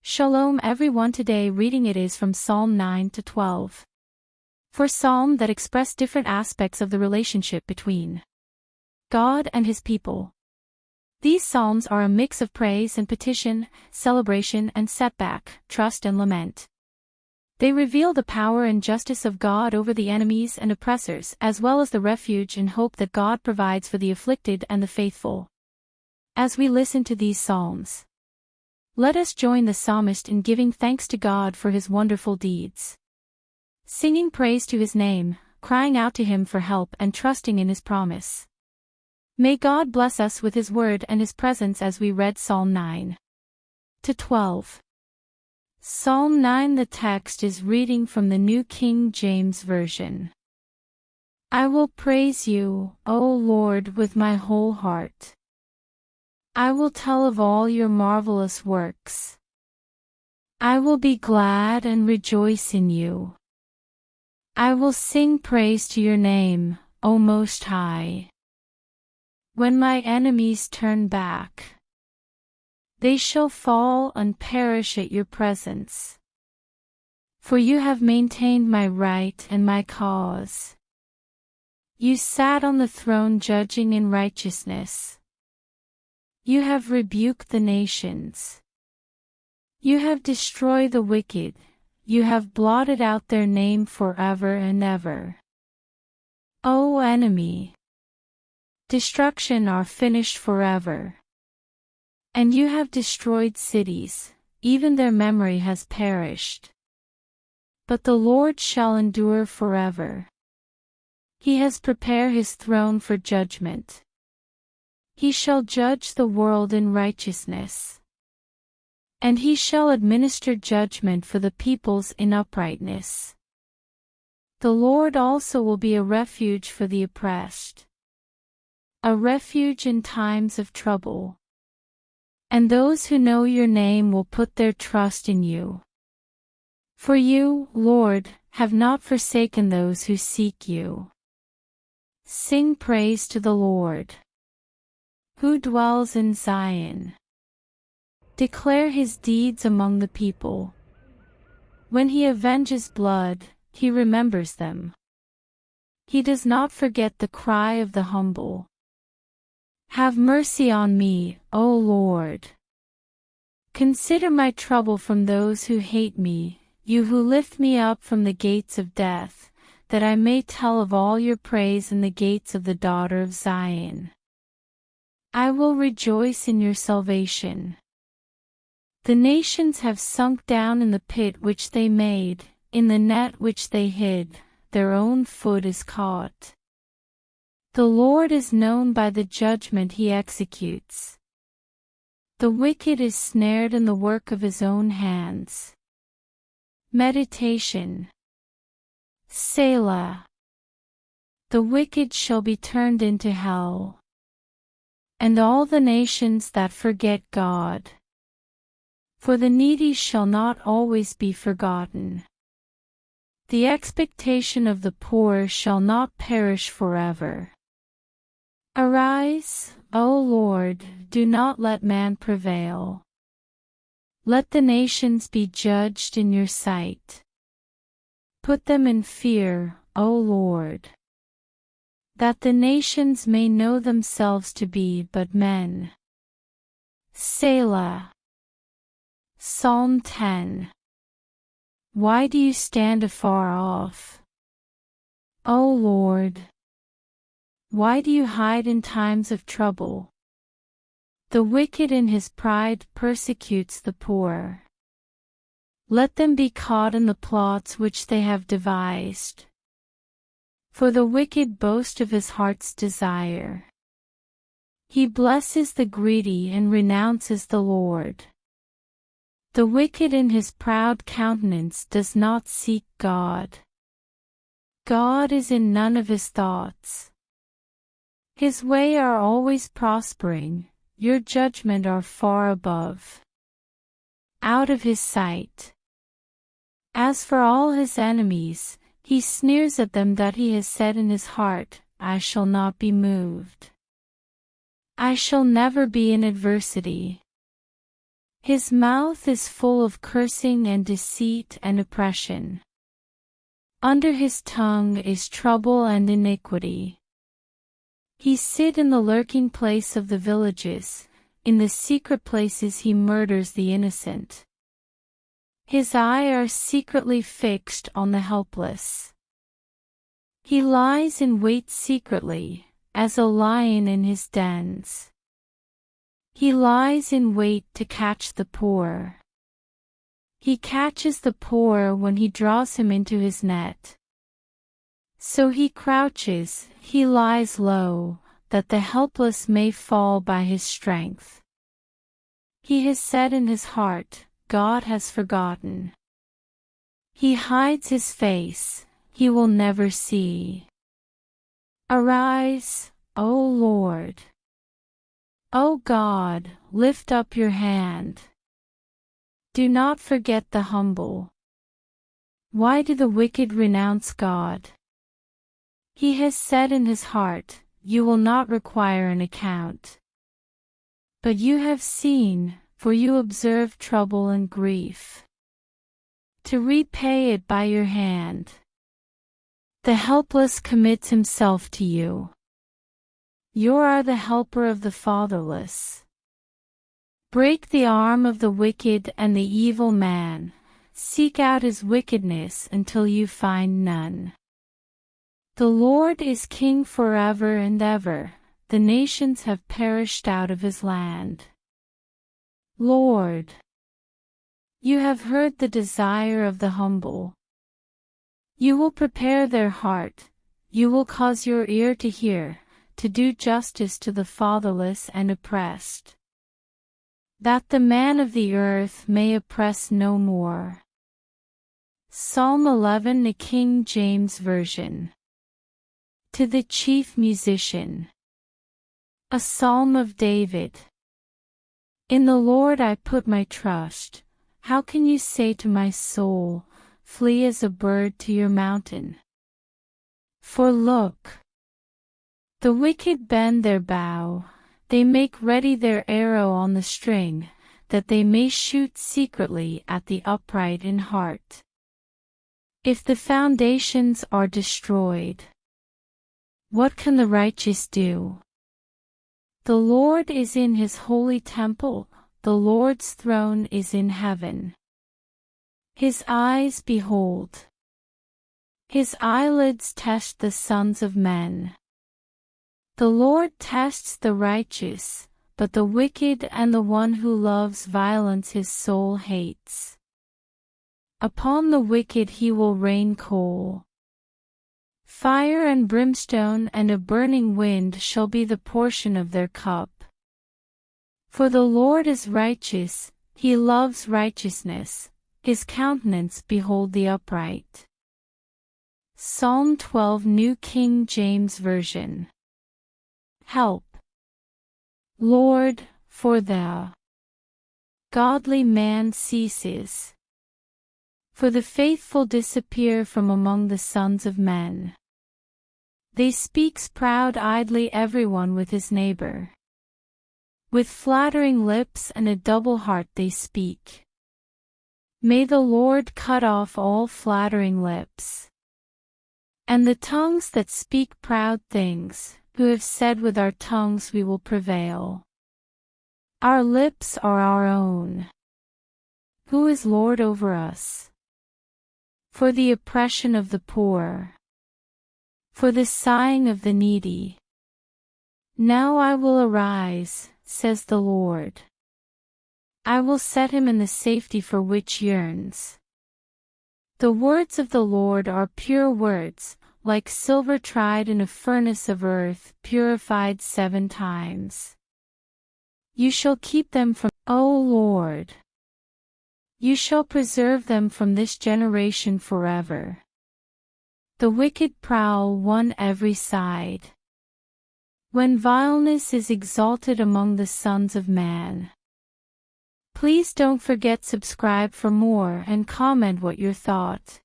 Shalom everyone, today reading it is from Psalm 9 to 12. For psalm that express different aspects of the relationship between God and his people. These psalms are a mix of praise and petition, celebration and setback, trust and lament. They reveal the power and justice of God over the enemies and oppressors, as well as the refuge and hope that God provides for the afflicted and the faithful. As we listen to these psalms, let us join the psalmist in giving thanks to God for his wonderful deeds, singing praise to his name, crying out to him for help and trusting in his promise. May God bless us with his word and his presence as we read Psalm 9 to 12. Psalm 9. The text is reading from the New King James Version. I will praise you, O Lord, with my whole heart. I will tell of all your marvelous works. I will be glad and rejoice in you. I will sing praise to your name, O Most High. When my enemies turn back, they shall fall and perish at your presence. For you have maintained my right and my cause. You sat on the throne judging in righteousness. You have rebuked the nations. You have destroyed the wicked. You have blotted out their name forever and ever. O enemy, destruction are finished forever. And you have destroyed cities, even their memory has perished. But the Lord shall endure forever. He has prepared his throne for judgment. He shall judge the world in righteousness. And he shall administer judgment for the peoples in uprightness. The Lord also will be a refuge for the oppressed, a refuge in times of trouble. And those who know your name will put their trust in you. For you, Lord, have not forsaken those who seek you. Sing praise to the Lord, who dwells in Zion. Declare his deeds among the people. When he avenges blood, he remembers them. He does not forget the cry of the humble. Have mercy on me, O Lord. Consider my trouble from those who hate me, you who lift me up from the gates of death, that I may tell of all your praise in the gates of the daughter of Zion. I will rejoice in your salvation. The nations have sunk down in the pit which they made, in the net which they hid, their own foot is caught. The Lord is known by the judgment he executes. The wicked is snared in the work of his own hands. Meditation. Selah. The wicked shall be turned into hell, and all the nations that forget God. For the needy shall not always be forgotten. The expectation of the poor shall not perish forever. Arise, O Lord, do not let man prevail. Let the nations be judged in your sight. Put them in fear, O Lord, that the nations may know themselves to be but men. Selah. Psalm 10. Why do you stand afar off, O Lord? Why do you hide in times of trouble? The wicked in his pride persecutes the poor. Let them be caught in the plots which they have devised. For the wicked boast of his heart's desire. He blesses the greedy and renounces the Lord. The wicked in his proud countenance does not seek God. God is in none of his thoughts. His way are always prospering, your judgment are far above, out of his sight. As for all his enemies, he sneers at them that he has said in his heart, I shall not be moved. I shall never be in adversity. His mouth is full of cursing and deceit and oppression. Under his tongue is trouble and iniquity. He sit in the lurking place of the villages, in the secret places he murders the innocent. His eyes are secretly fixed on the helpless. He lies in wait secretly, as a lion in his dens. He lies in wait to catch the poor. He catches the poor when he draws him into his net. So he crouches, he lies low, that the helpless may fall by his strength. He has said in his heart, God has forgotten. He hides his face, he will never see. Arise, O Lord. O God, lift up your hand. Do not forget the humble. Why do the wicked renounce God? He has said in his heart, you will not require an account. But you have seen, for you observe trouble and grief, to repay it by your hand. The helpless commits himself to you. You are the helper of the fatherless. Break the arm of the wicked and the evil man. Seek out his wickedness until you find none. The Lord is king forever and ever. The nations have perished out of his land. Lord, you have heard the desire of the humble. You will prepare their heart. You will cause your ear to hear, to do justice to the fatherless and oppressed, that the man of the earth may oppress no more. Psalm 11, the King James Version. To the chief musician. A psalm of David. In the Lord I put my trust. How can you say to my soul, flee as a bird to your mountain? For look, the wicked bend their bow, they make ready their arrow on the string, that they may shoot secretly at the upright in heart. If the foundations are destroyed, what can the righteous do? The Lord is in his holy temple, the Lord's throne is in heaven. His eyes behold. His eyelids test the sons of men. The Lord tests the righteous, but the wicked and the one who loves violence his soul hates. Upon the wicked he will rain coal. Fire and brimstone and a burning wind shall be the portion of their cup. For the Lord is righteous, he loves righteousness, his countenance behold the upright. Psalm 12, New King James Version. Help, Lord, for the godly man ceases. For the faithful disappear from among the sons of men. They speaks proud idly everyone with his neighbor. With flattering lips and a double heart they speak. May the Lord cut off all flattering lips, and the tongues that speak proud things, who have said with our tongues we will prevail. Our lips are our own. Who is Lord over us? For the oppression of the poor, for the sighing of the needy. Now I will arise, says the Lord. I will set him in the safety for which yearns. The words of the Lord are pure words, like silver tried in a furnace of earth, purified 7 times. You shall keep them from, O Lord. You shall preserve them from this generation forever. The wicked prowl one every side. When vileness is exalted among the sons of man. Please don't forget subscribe for more and comment what your thought.